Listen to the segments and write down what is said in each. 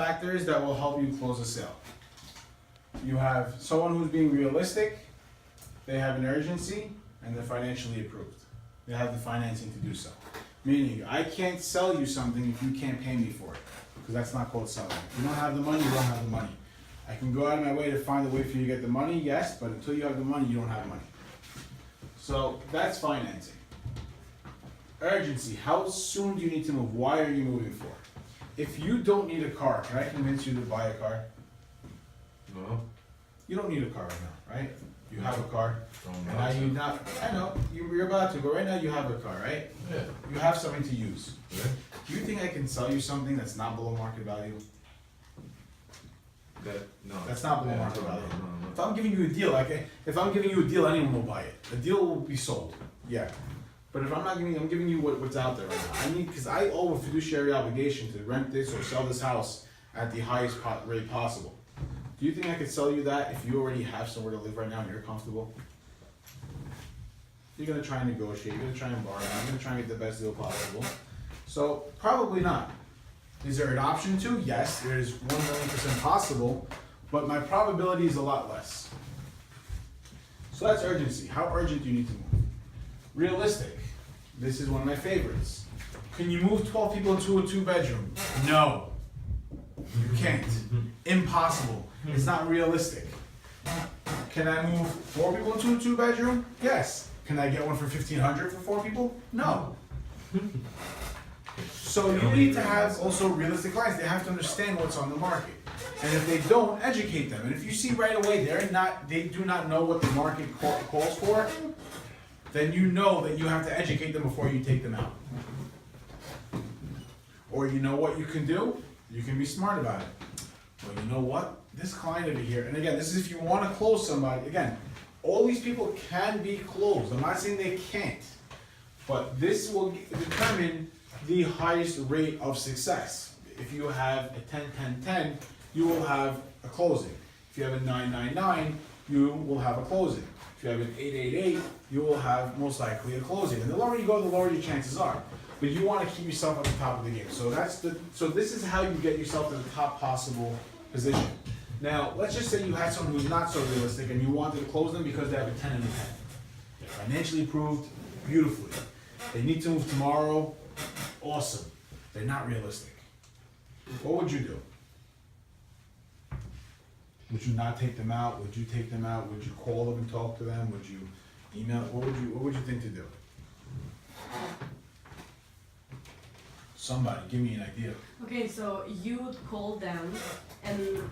factors that will help you close a sale. You have someone who's being realistic, they have an urgency, and they're financially approved. They have the financing to do so. Meaning, I can't sell you something if you can't pay me for it, because that's not called selling. If you don't have the money, you don't have the money. I can go out of my way to find a way for you to get the money, yes, but until you have the money, you don't have money. So that's financing. Urgency, how soon do you need to move? Why are you moving for? If you don't need a car, can I convince you to buy a car? No. You don't need a car right now, right? You have a car. Don't And now you not, I know, you're about to, but right now you have a car, right? Yeah. You have something to use. Yeah. Do you think I can sell you something that's not below market value? No. That's not below Yeah, market no, value. no. If I'm giving you a deal, if I'm giving you a deal, anyone will buy it. A deal will be sold, yeah. But if I'm not giving you, I'm giving you what's out there right now. Because I owe a fiduciary obligation to rent this or sell this house at the highest rate possible. Do you think I could sell you that if you already have somewhere to live right now and you're comfortable? You're gonna try and negotiate, you're gonna try and borrow, you're gonna try and get the best deal possible. So, probably not. Is there an option to? Yes, there is 1,000,000% possible, but my probability is a lot less. So that's urgency. How urgent do you need to move? Realistic. This is one of my favorites. Can you move 12 people into a 2-bedroom? No. You can't. Impossible. It's not realistic. Can I move 4 people into a 2-bedroom? Yes. Can I get one for $1,500 for 4 people? No. So you need to have also realistic clients. They have to understand what's on the market. And if they don't, educate them. And if you see right away they do not know what the market calls for, then you know that you have to educate them before you take them out. Or you know what you can do? You can be smart about it. Well, you know what? This client over here, and again, this is if you want to close somebody. Again, all these people can be closed. I'm not saying they can't. But this will determine the highest rate of success. If you have a 10-10-10, you will have a closing. If you have a 9-9-9, you will have a closing. If you have an 8-8-8, you will have most likely a closing. And the lower you go, the lower your chances are. But you want to keep yourself at the top of the game. So this is how you get yourself to the top possible position. Now, let's just say you had someone who's not so realistic and you wanted to close them because they have a 10 and a 10. They're financially approved, beautifully. They need to move tomorrow, awesome. They're not realistic. What would you do? Would you not take them out? Would you take them out? Would you call them and talk to them? Would you email? What would you think to do? Somebody, give me an idea. Okay, so you would call them and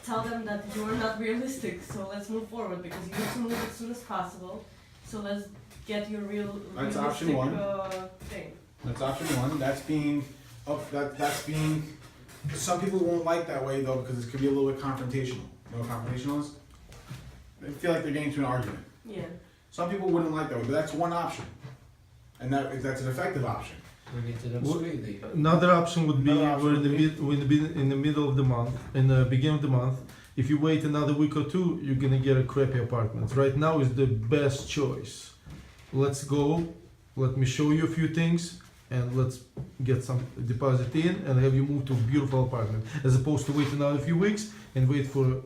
tell them that you are not realistic, so let's move forward because you need to move as soon as possible. So let's get your That's realistic option one. thing. That's option one. That's being. Some people won't like that way though because it could be a little bit confrontational. You know what confrontational is? They feel like they're getting into an argument. Yeah. Some people wouldn't like that way, but that's one option, and that's an effective option. Bring it to them sweetly. Another option would be Another option we're would be- in the middle of the month, in the beginning of the month. If you wait another week or two, you're gonna get a crappy apartment. Right now is the best choice. Let's go. Let me show you a few things, and let's get some deposit in and have you move to a beautiful apartment, as opposed to wait another few weeks and wait for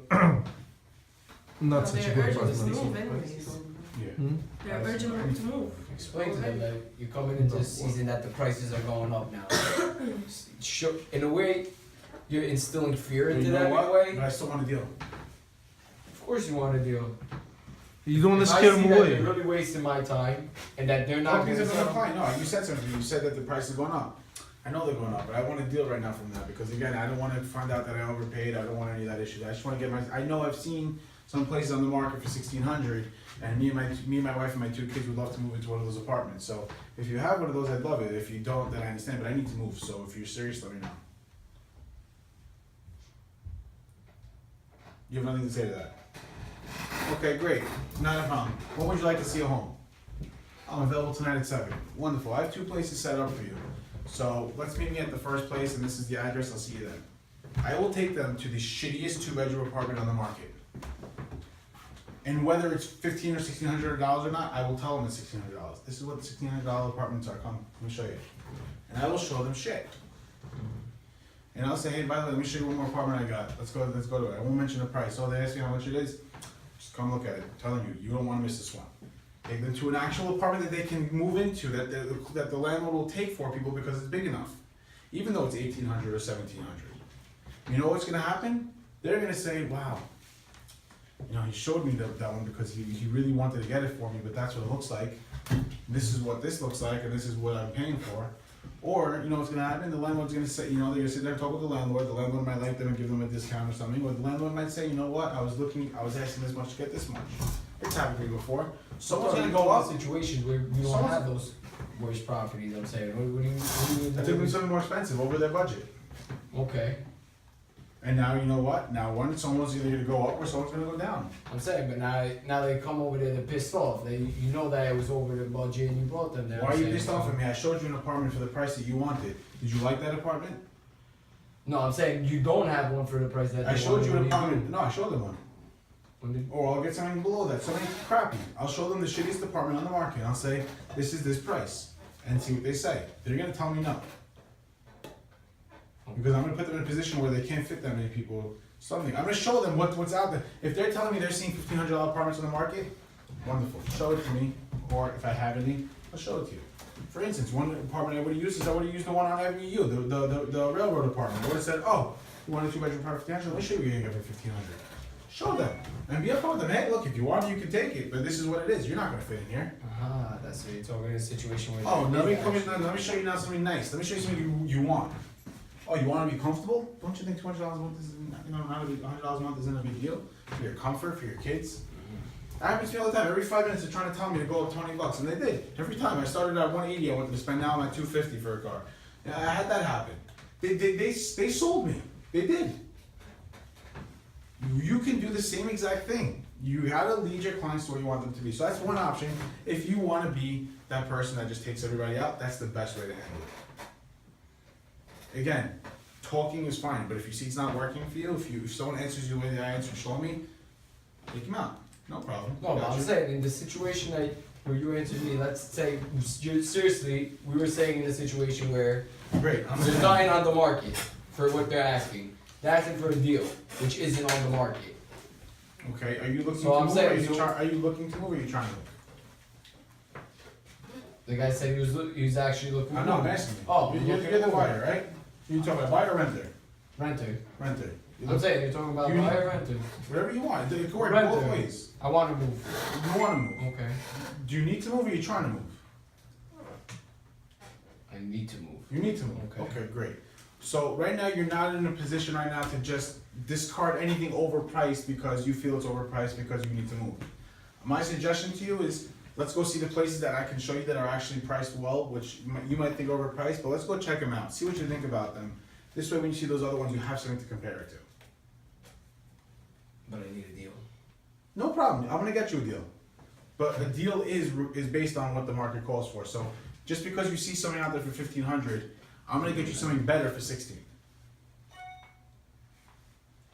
not such a They're good urgent to apartment. move anyways. Yeah. Hmm? They're urgent to move. Explain to them that you're coming into a season that the prices are going up now. In a way, you're instilling fear But into you know them in a what? way. But I still want to deal. Of course you want to deal. You don't want If to I scare see them that away. they're really wasting my time and that they're not Because going it's to gonna apply. No, you said something. You said that the price is going up. I know they're going up, but I want to deal right now from that because again, I don't want to find out that I overpaid. I don't want any of that issue. I just want to get my. I know I've seen some places on the market for $1,600, and me and my wife and my 2 kids would love to move into one of those apartments. So if you have one of those, I'd love it. If you don't, then I understand. But I need to move. So if you're serious, let me know. You have nothing to say to that. Okay, great. Not a problem. When would you like to see a home? I'm available tonight at 7. Wonderful. I have 2 places set up for you. So let's meet me at the first place, and this is the address. I'll see you then. I will take them to the shittiest 2-bedroom apartment on the market. And whether it's $1,500 or $1,600 or not, I will tell them it's $1,600. This is what the $1,600 apartments are. Come, let me show you. And I will show them shit. And I'll say, hey, by the way, let me show you one more apartment I got. Let's go to it. I won't mention the price. Oh, they ask me how much it is. Just come look at it. I'm telling you, you don't want to miss this one. Take them to an actual apartment that they can move into, that the landlord will take for people because it's big enough. Even though it's 1,800 or 1,700. You know what's gonna happen? They're gonna say, wow, you know, he showed me that one because he really wanted to get it for me, but that's what it looks like. This is what this looks like, and this is what I'm paying for. Or, you know what's gonna happen? The landlord's gonna say, you know, they're gonna sit there and talk with the landlord might like them and give them a discount or something, or the landlord might say, you know what, I was asking this much to get this much. It's happened to me before. Someone's gonna go up. A situation where we don't have those worst properties, I'm saying, what do you I took them something more expensive, over their budget. Okay, And now, you know what? Now someone's either gonna go up or someone's gonna go down. I'm saying, but now they come over there, they're pissed off, you know that it was over the budget and you brought them there. Why I'm are you saying, pissed off at me? I showed you an apartment for the price that you wanted. Did you like that apartment? No, I'm saying you don't have one for the price that I they showed you an wanted. apartment. No, I showed them one. When did- Or I'll get something below that, something crappy. I'll show them the shittiest apartment on the market. I'll say, this is this price. And see what they say. They're gonna tell me no. Because I'm gonna put them in a position where they can't fit that many people. Something. I'm gonna show them what's out there. If they're telling me they're seeing $1,500 apartments on the market, wonderful. Show it to me. Or if I have any, I'll show it to you. For instance, one apartment I would've used is I would've used the one on Avenue U, the railroad apartment. I would've said, oh, you want a 2-bedroom apartment for $1,500? Let me show you what you're gonna get for $1,500. Show them. And be upfront with them. Hey, look, if you want, you can take it. But this is what it is. You're not gonna fit in here. Ah, that's what you're talking in a situation where. Oh, they- let me show you now something nice. Let me show you something you want. Oh, you want to be comfortable? Don't you think $200 a month is, you know, $100 a month isn't a big deal for your comfort, for your kids? That happens to me all the time. Every 5 minutes they're trying to tell me to go up $20, and they did. Every time I started at 180, I wanted to spend now I'm at 250 for a car. And I had that happen. They sold me. They did. You can do the same exact thing. You gotta lead your clients to where you want them to be. So that's one option. If you want to be that person that just takes everybody out, that's the best way to handle it. Again, talking is fine, but if you see it's not working for you, if someone answers you the way I answer, show me, take him out. No problem. No, but Got I'm you. saying in the situation where you answered me, let's say seriously, we were saying in a situation where Great. I'm they're saying- dying on the market for what they're asking. They're asking for a deal, which isn't on the market. Okay, are you looking So to I'm move, saying, or are you, so- are you looking to move, or are you trying to move? The guy said he was actually looking. I know, I'm asking you. Oh, You're the buyer, right? You talking about buyer or renter? Renter. Renter. You I'm look- saying you're talking about You- buyer or renter. Whatever you want. It can work both Renter. ways. I want to move. You want to move. Okay. Do you need to move, or are you trying to move? I need to move. You need to move. Okay. Okay, great. So right now you're not in a position right now to just discard anything overpriced because you feel it's overpriced because you need to move. My suggestion to you is let's go see the places that I can show you that are actually priced well, which you might think are overpriced, but let's go check them out. See what you think about them. This way, when you see those other ones, you have something to compare it to. But I need a deal. No problem. I'm gonna get you a deal. But a deal is based on what the market calls for. So just because you see something out there for 1,500, I'm gonna get you something better for 16.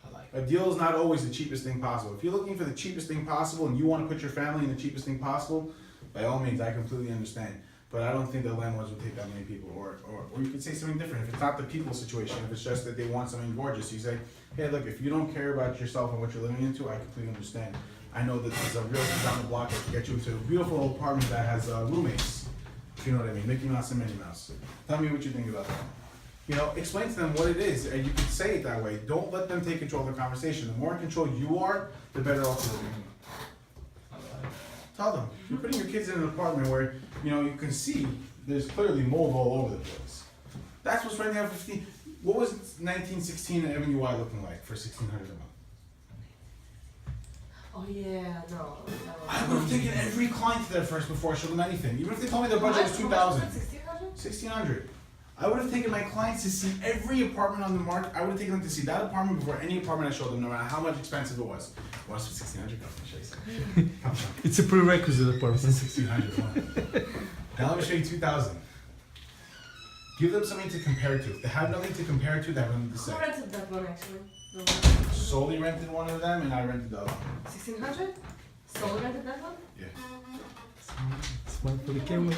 I like A deal is not always the cheapest thing possible. If you're looking for the cheapest thing possible and you want to put your family in the cheapest thing possible, by all means, I completely understand. But I don't think that landlords would take that many people. Or you could say something different. If it's not the people situation, if it's just that they want something gorgeous, you say, hey, look, if you don't care about yourself and what you're living into, I completely understand. I know that there's a realtor down the block that can get you into a beautiful apartment that has roommates. If you know what I mean, Mickey Mouse and Minnie Mouse. Tell me what you think about that. You know, explain to them what it is, and you can say it that way. Don't let them take control of the conversation. The more in control you are, the better off you'll be. Tell them. You're putting your kids in an apartment where, you know, you can see there's clearly mold all over the place. That's what's renting out for 15. What was 1916 at Avenue Y looking like for 1,600 a month? Oh yeah, no. I would have taken every client to there first before I showed them anything. Even if they told me their budget was 2,000. 1,600? 1,600. I would have taken my clients to see every apartment on the market. I would have taken them to see that apartment before any apartment I showed them, no matter how much expensive it was. What's 1,600? Come on, show you something. Come on. It's a prerequisite This apartment. is 1,600. Now let me show you 2,000. Give them something to compare to. If they have nothing to compare to, they have nothing to say. Who rented that one actually? The one? Solely rented one of them, and I rented the other one. 1,600? Solo rented that one? Yeah. Smile for the camera.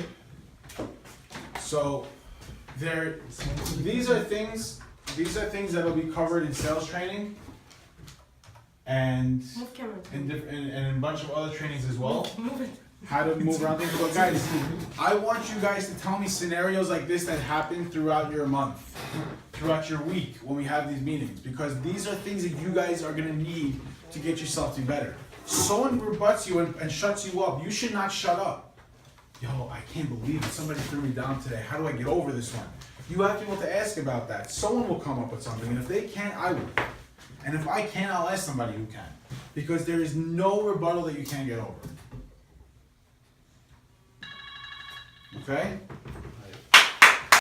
So, these are things these are things that'll be covered in sales training and Move camera. and a bunch of other trainings as well. Move it. How to move around things. But guys, I want you guys to tell me scenarios like this that happen throughout your month, throughout your week when we have these meetings, because these are things that you guys are gonna need to get yourself to be better. Someone rebuts you and shuts you up. You should not shut up. Yo, I can't believe it. Somebody threw me down today. How do I get over this one? You have to be able to ask about that. Someone will come up with something, and if they can't, I will. And if I can't, I'll ask somebody who can. Because there is no rebuttal that you can't get over. Okay?